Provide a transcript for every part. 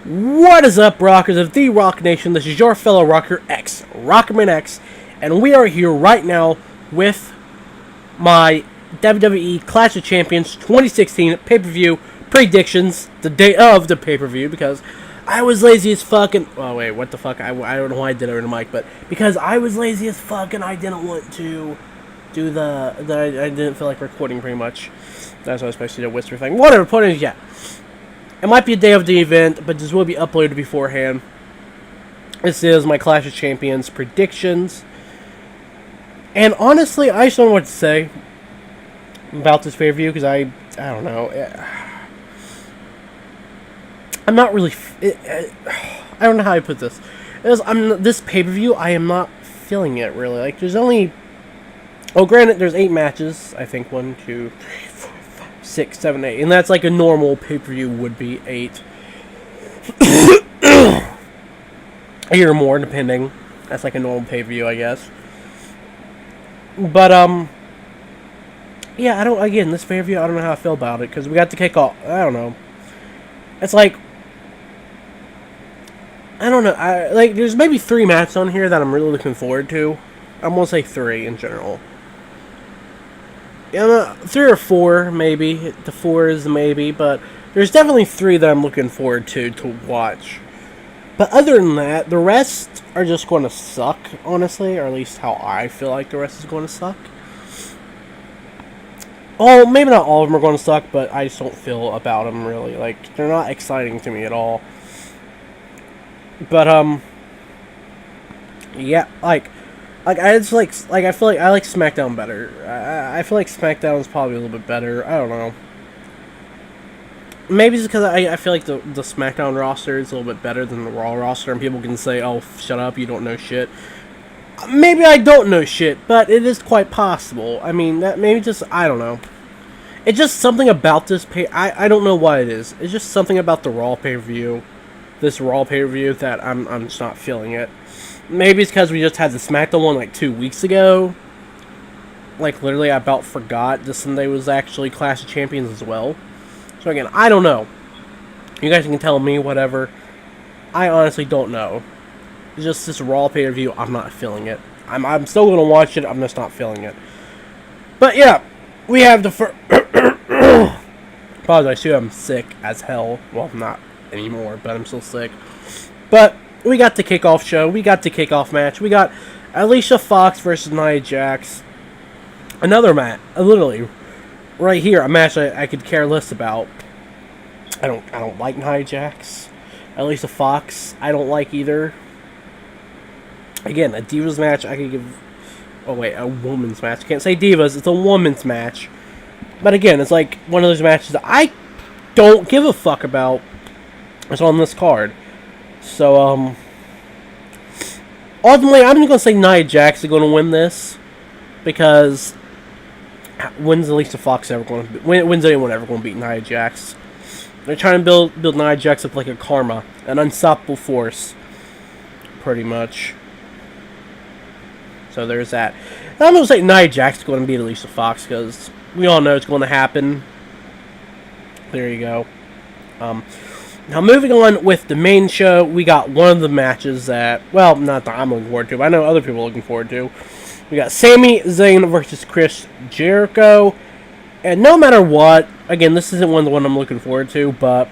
What is up, rockers of the Rock Nation? This is your fellow rocker X, Rockerman X, and we are here right now with my WWE Clash of Champions 2016 pay-per-view predictions, the day of the pay-per-view, because I was lazy as fuck and... Oh, wait, what the fuck? I don't know why I did it over the mic, but because I was lazy as fuck and I didn't want to do I didn't feel like recording pretty much. That's what I was supposed to do, the whisper thing. Whatever, point is, yeah. It might be a day of the event, but this will be uploaded beforehand. This is my Clash of Champions predictions. And honestly, I just don't know what to say about this pay-per-view, because I don't know. I'm not really... I don't know how I put this. This pay-per-view, I am not feeling it, really. Like, there's only... Oh, granted, there's 8 matches. I think 1, 2, 3, 4, 5, 6, 7, 8. And that's like a normal pay-per-view would be 8. 8 or more, depending. That's like a normal pay-per-view, I guess. But, yeah, again, this pay-per-view, I don't know how I feel about it, because we got to kick off, I don't know. It's like, I don't know, there's maybe 3 matches on here that I'm really looking forward to. I'm going to say 3 in general. Yeah, 3 or 4, maybe. The 4 is maybe, but there's definitely 3 that I'm looking forward to watch. But other than that, the rest are just going to suck, honestly, or at least how I feel like the rest is going to suck. Oh, maybe not all of them are going to suck, but I just don't feel about them, really. Like, they're not exciting to me at all. But, yeah, I feel like I like SmackDown better. I feel like SmackDown is probably a little bit better. I don't know. Maybe it's because I feel like the SmackDown roster is a little bit better than the Raw roster, and people can say, "Oh, shut up, you don't know shit." Maybe I don't know shit, but it is quite possible. I mean, that maybe just I don't know. It's just something about this I don't know what it is. It's just something about the Raw pay-per-view, this Raw pay-per-view that I'm just not feeling it. Maybe it's because we just had the SmackDown one like 2 weeks ago. Like, literally, I about forgot this Sunday was actually Clash of Champions as well. So, again, I don't know. You guys can tell me, whatever. I honestly don't know. It's just this Raw pay-per-view, I'm not feeling it. I'm still going to watch it, I'm just not feeling it. But, yeah, we have the first... Apologize, too, I'm sick as hell. Well, not anymore, but I'm still sick. But... we got the kickoff show. We got the kickoff match. We got Alicia Fox versus Nia Jax. Another match. Literally, right here, a match I could care less about. I don't like Nia Jax. Alicia Fox, I don't like either. Again, a Divas match I could give... Oh, wait, a woman's match. I can't say Divas. It's a woman's match. But again, it's like one of those matches that I don't give a fuck about. It's on this card. So, ultimately, I'm just going to say Nia Jax is going to win this, because when's Alicia Fox ever going to when's anyone ever going to beat Nia Jax? They're trying to build Nia Jax up like a karma, an unstoppable force, pretty much. So there's that. And I'm going to say Nia Jax is going to beat Alicia Fox, because we all know it's going to happen. There you go. Now, moving on with the main show, we got one of the matches that, well, not that I'm looking forward to, but I know other people are looking forward to. We got Sami Zayn versus Chris Jericho. And no matter what, again, this isn't one I'm looking forward to, but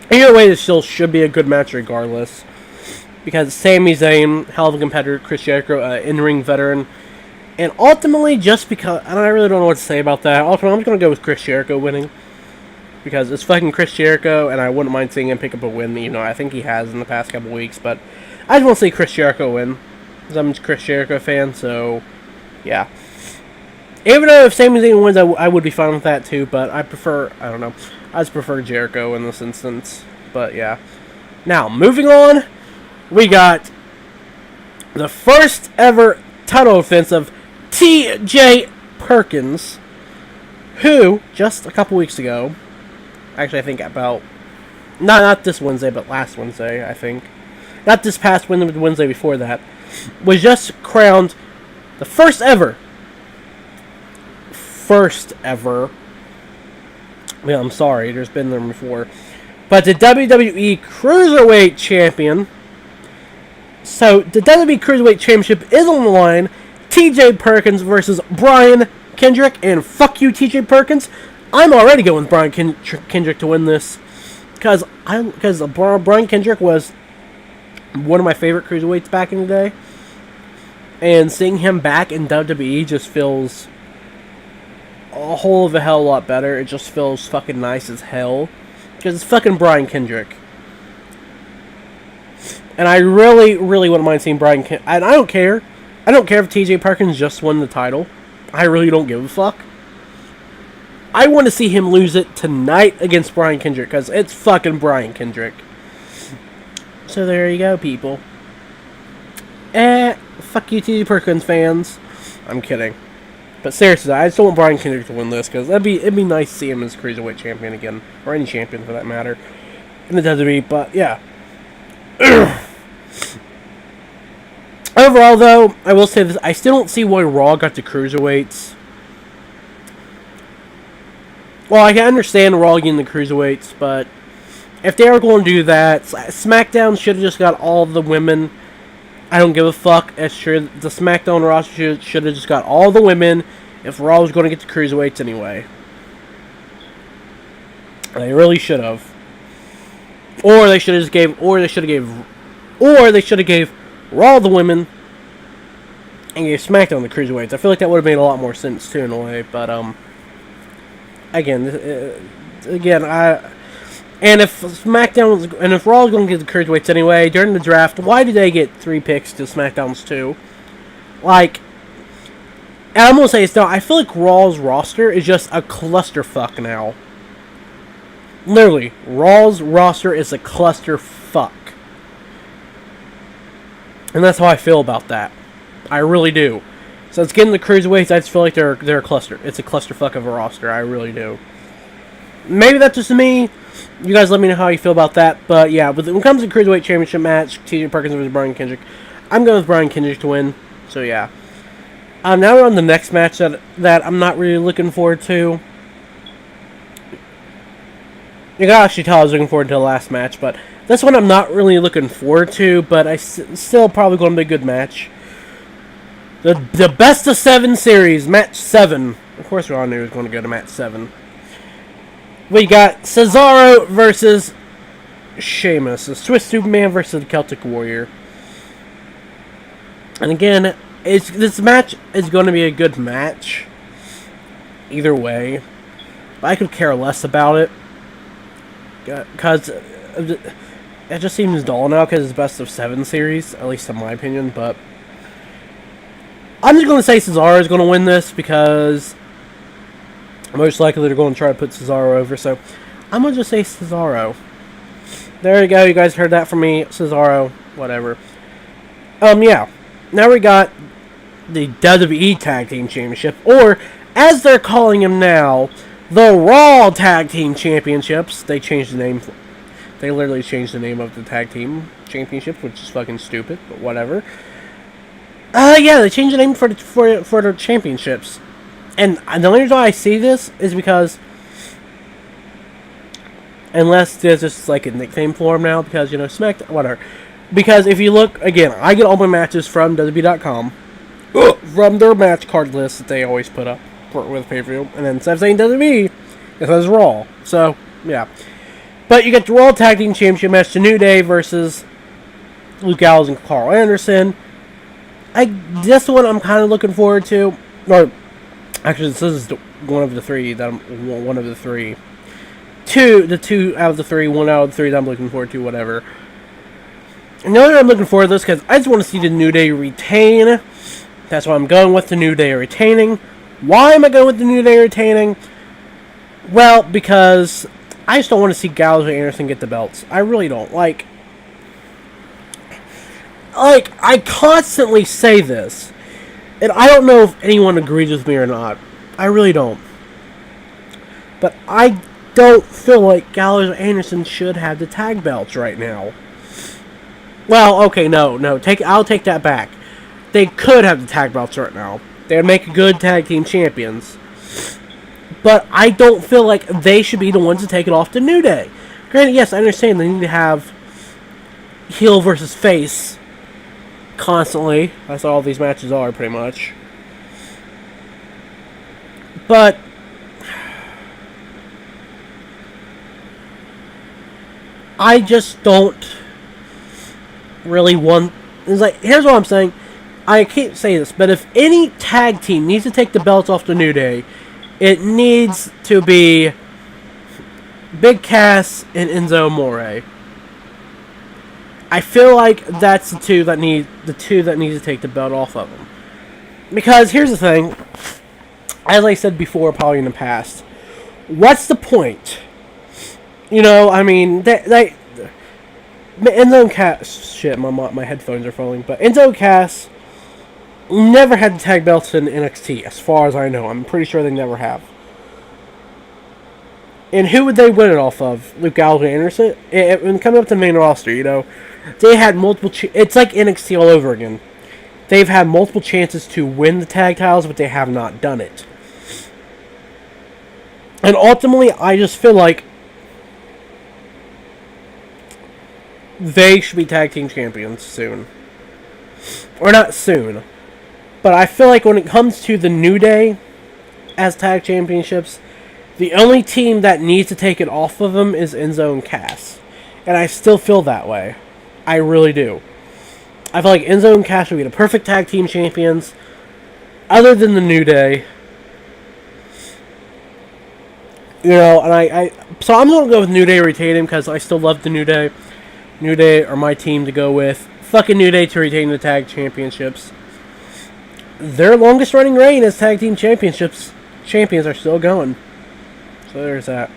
either way, this still should be a good match regardless. Because Sami Zayn, hell of a competitor, Chris Jericho, in-ring veteran. And ultimately, just because, and I really don't know what to say about that, ultimately, I'm just going to go with Chris Jericho winning. Because it's fucking Chris Jericho, and I wouldn't mind seeing him pick up a win. You know, I think he has in the past couple weeks, but I just want to see Chris Jericho win. Because I'm a Chris Jericho fan, so, yeah. Even though if Sami Zayn wins, I would be fine with that too, but I don't know. I just prefer Jericho in this instance. But, yeah. Now, moving on, we got the first ever title defense of T.J. Perkins, who, just a couple weeks ago, actually, I think about... Not this Wednesday, but last Wednesday, I think. Not this past Wednesday, but the Wednesday before that. Was just crowned the first ever... Yeah, I'm sorry, there's been them before. but the WWE Cruiserweight Champion. So, the WWE Cruiserweight Championship is on the line. TJ Perkins versus Brian Kendrick. And fuck you, TJ Perkins. I'm already going with Brian Kendrick to win this. Because Brian Kendrick was one of my favorite cruiserweights back in the day. And seeing him back in WWE just feels a whole of a hell lot better. It just feels fucking nice as hell. Because it's fucking Brian Kendrick. And I really, really wouldn't mind seeing Brian Kendrick. And I don't care. I don't care if TJ Perkins just won the title. I really don't give a fuck. I want to see him lose it tonight against Brian Kendrick. Because it's fucking Brian Kendrick. So there you go, people. Fuck you, TJ Perkins fans. I'm kidding. But seriously, I just don't want Brian Kendrick to win this. Because it'd be nice to see him as Cruiserweight Champion again. Or any champion for that matter. In the WWE. But yeah. Overall, though, I will say this. I still don't see why Raw got the Cruiserweights. Well, I can understand Raw getting the Cruiserweights, but if they were going to do that, SmackDown should have just got all the women. I don't give a fuck. It's sure the SmackDown roster should have just got all the women if Raw was going to get the Cruiserweights anyway. They really should have. Or they should have just gave Raw the women and gave SmackDown the Cruiserweights. I feel like that would have made a lot more sense too in a way, but again, and if Raw was going to get the Cruiserweights anyway during the draft, why did they get 3 picks to SmackDown's 2? Like, and I'm gonna say it's not. I feel like Raw's roster is just a clusterfuck now. Literally, Raw's roster is a clusterfuck. And that's how I feel about that. I really do. So it's getting the Cruiserweights, I just feel like they're a cluster. It's a clusterfuck of a roster. I really do. Maybe that's just me. You guys let me know how you feel about that. But yeah, when it comes to Cruiserweight Championship match, TJ Perkins versus Brian Kendrick, I'm going with Brian Kendrick to win. So yeah. Now we're on the next match that I'm not really looking forward to. You can actually tell I was looking forward to the last match, but this one I'm not really looking forward to, but still probably going to be a good match. The best of 7 series, match 7. Of course we all knew it was going to go to match 7. We got Cesaro versus Sheamus. The Swiss Superman versus the Celtic Warrior. And again, this match is going to be a good match. Either way. But I could care less about it. Because it just seems dull now because it's best of 7 series. At least in my opinion. But I'm just going to say Cesaro is going to win this because most likely they're going to try to put Cesaro over. So I'm going to just say Cesaro. There you go. You guys heard that from me. Cesaro. Whatever. Yeah. Now we got the WWE Tag Team Championship. Or, as they're calling them now, the Raw Tag Team Championships. They changed the name. They literally changed the name of the Tag Team Championships, which is fucking stupid. But whatever. Yeah, they changed the name for the championships. And the only reason why I see this is because, unless there's just like a nickname for them now, because, you know, SmackDown, whatever. Because if you look, again, I get all my matches from WWE.com, from their match card list that they always put up with pay-per-view, and then instead of saying WWE, it says Raw. So, yeah. But you get the Raw Tag Team Championship match, The New Day versus Luke Gallows and Karl Anderson. This one I'm kind of looking forward to. Or, actually, this is one of the 3 that I'm one of the 3. The 2 out of the 3, 1 out of the 3 that I'm looking forward to, whatever. And the only reason I'm looking forward to this because I just want to see the New Day retain. That's why I'm going with the New Day retaining. Why am I going with the New Day retaining? Well, because I just don't want to see Gallows and Anderson get the belts. I really don't. Like, I constantly say this, and I don't know if anyone agrees with me or not. I really don't. But I don't feel like Gallows and Anderson should have the tag belts right now. Well, okay, no. I'll take that back. They could have the tag belts right now. They would make good tag team champions. But I don't feel like they should be the ones to take it off to New Day. Granted, yes, I understand they need to have heel versus face constantly. That's all these matches are, pretty much. But I just don't really want... It's like, here's what I'm saying. I can't say this, but if any tag team needs to take the belts off the New Day, it needs to be Big Cass and Enzo Amore. I feel like that's the two that need to take the belt off of them. Because here's the thing, as I said before, probably in the past, what's the point? You know, I mean, Enzo and Cass... Shit, my headphones are falling. But Enzo and Cass never had the tag belts in NXT, as far as I know. I'm pretty sure they never have. And who would they win it off of? Luke Gallows and Anderson? When coming up to the main roster, you know, they had multiple... It's like NXT all over again. They've had multiple chances to win the tag titles, but they have not done it. And ultimately, I just feel like they should be tag team champions soon. Or not soon. But I feel like when it comes to the New Day as tag championships, the only team that needs to take it off of them is Enzo and Cass. And I still feel that way. I really do. I feel like Enzo and Cass would be the perfect tag team champions, other than the New Day. You know, and so I'm going to go with New Day retaining because I still love the New Day. New Day are my team to go with. Fucking New Day to retain the tag championships. Their longest running reign as tag team champions are still going. So there's that.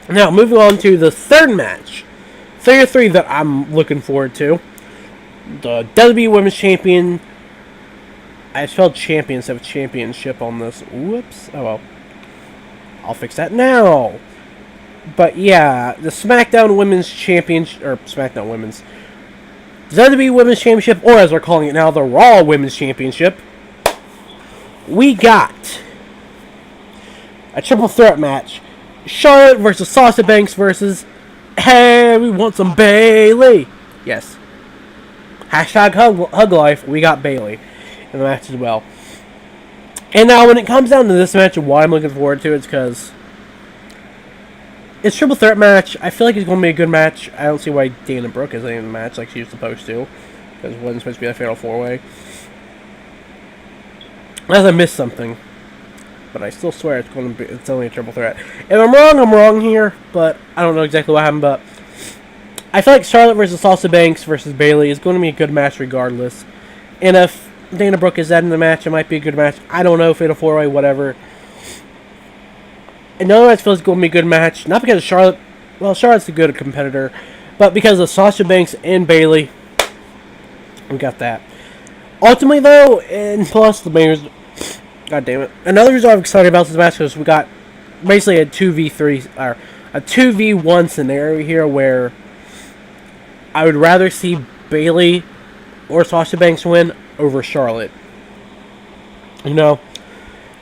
Now, moving on to the third match. 3 of 3 that I'm looking forward to. The WWE Women's Champion. I spelled champion instead of championship on this. Whoops. Oh well. I'll fix that now. But yeah, the SmackDown Women's Championship, or SmackDown Women's, WWE Women's Championship, or as we're calling it now, the Raw Women's Championship. We got a triple threat match. Charlotte versus Sasha Banks versus, hey, we want some Bayley. Yes. Hashtag hug life, we got Bayley in the match as well. And now when it comes down to this match and why I'm looking forward to it, it's because it's a triple threat match. I feel like it's going to be a good match. I don't see why Dana Brooke isn't in the match like she was supposed to, because it wasn't supposed to be a fatal 4-way. Unless I missed something. But I still swear it's only a triple threat. If I'm wrong, I'm wrong here, but I don't know exactly what happened, but I feel like Charlotte versus Sasha Banks versus Bayley is going to be a good match regardless. And if Dana Brooke is that in the match, it might be a good match. I don't know, fatal 4-way, whatever. And no, I feel it's going to be a good match. Not because of Charlotte. Well, Charlotte's a good competitor. But because of Sasha Banks and Bayley. We got that. Ultimately, though, and plus the main... God damn it. Another reason I'm excited about this match is we got basically a 2v3... or a 2v1 scenario here where I would rather see Bayley or Sasha Banks win over Charlotte. You know?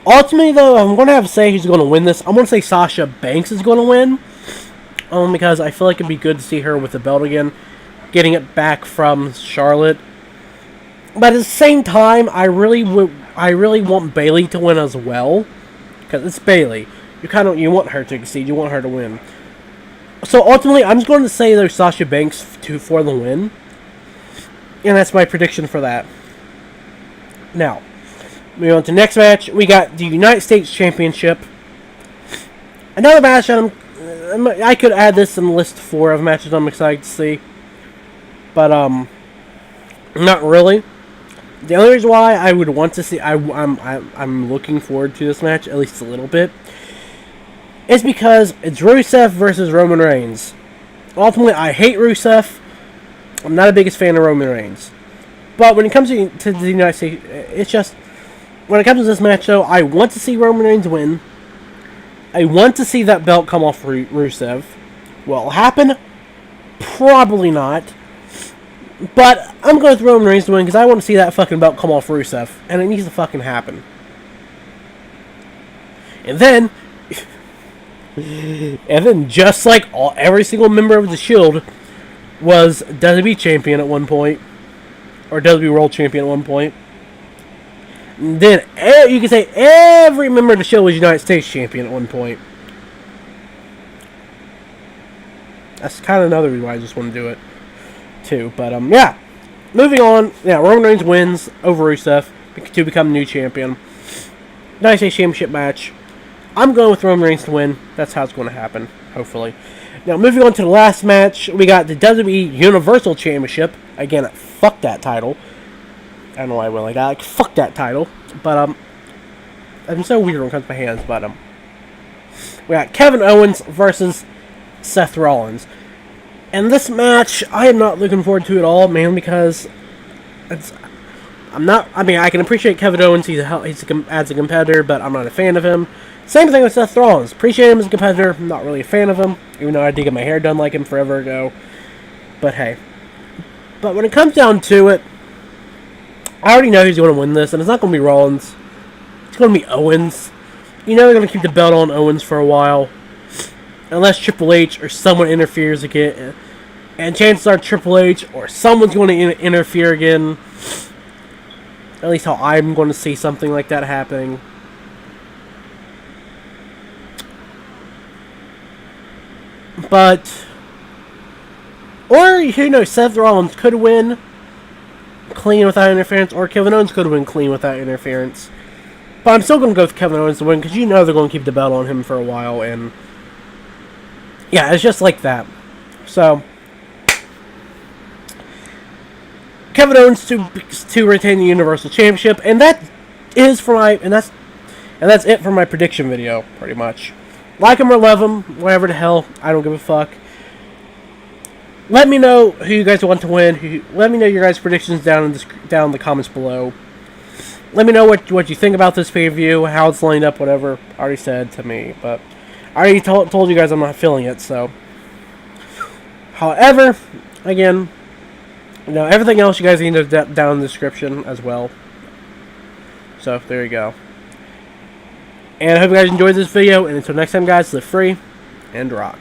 Ultimately, though, I'm going to have to say who's going to win this. I'm going to say Sasha Banks is going to win. Because I feel like it'd be good to see her with the belt again. Getting it back from Charlotte. But at the same time, I really want Bayley to win as well. Because it's Bayley. You want her to succeed. You want her to win. So ultimately, I'm just going to say there's Sasha Banks for the win. And that's my prediction for that. Now, moving on to the next match, we got the United States Championship. Another match I could add this in the list 4 of matches I'm excited to see. But, not really. The only reason why I would want to see, I'm looking forward to this match, at least a little bit, is because it's Rusev versus Roman Reigns. Ultimately, I hate Rusev. I'm not the biggest fan of Roman Reigns. But when it comes to the United States, it's just, when it comes to this match, though, I want to see Roman Reigns win. I want to see that belt come off Rusev. Will it happen? Probably not. But I'm going with Roman Reigns to win because I want to see that fucking belt come off Rusev. And it needs to fucking happen. And then, And then just like every single member of the Shield was WWE Champion at one point. Or WWE World Champion at one point. And then you can say every member of the Shield was United States Champion at one point. That's kind of another reason why I just want to do it, too. But, yeah. Moving on. Yeah, Roman Reigns wins over Rusev to become the new champion. United States Championship match. I'm going with Roman Reigns to win. That's how it's going to happen, hopefully. Now, moving on to the last match, we got the WWE Universal Championship. Again, fuck that title. I don't know why I went like that. Like, fuck that title. But, I'm so weird when it comes to my hands, but, we got Kevin Owens versus Seth Rollins. And this match, I am not looking forward to at all, man, because I can appreciate Kevin Owens, as a competitor, but I'm not a fan of him. Same thing with Seth Rollins. Appreciate him as a competitor, I'm not really a fan of him, even though I did get my hair done like him forever ago. But hey. But when it comes down to it, I already know who's going to win this, and it's not going to be Rollins. It's going to be Owens. You know they're going to keep the belt on Owens for a while. Unless Triple H or someone interferes again. And chances are Triple H or someone's going to interfere again. At least how I'm going to see something like that happening. But, or, who knows, Seth Rollins could win clean without interference, or Kevin Owens could win clean without interference. But I'm still going to go with Kevin Owens to win, because you know they're going to keep the belt on him for a while, and yeah, it's just like that. So, Kevin Owens to retain the Universal Championship, and that is for my and that's it for my prediction video, pretty much. Like him or love him, whatever the hell, I don't give a fuck. Let me know who you guys want to win. Let me know your guys' predictions down in the comments below. Let me know what you think about this pay-per-view, how it's lined up, whatever. I already said to me, but I already told you guys I'm not feeling it. So, however, again, everything else you guys need to down in the description as well. So there you go. And I hope you guys enjoyed this video. And until next time, guys, live free and rock.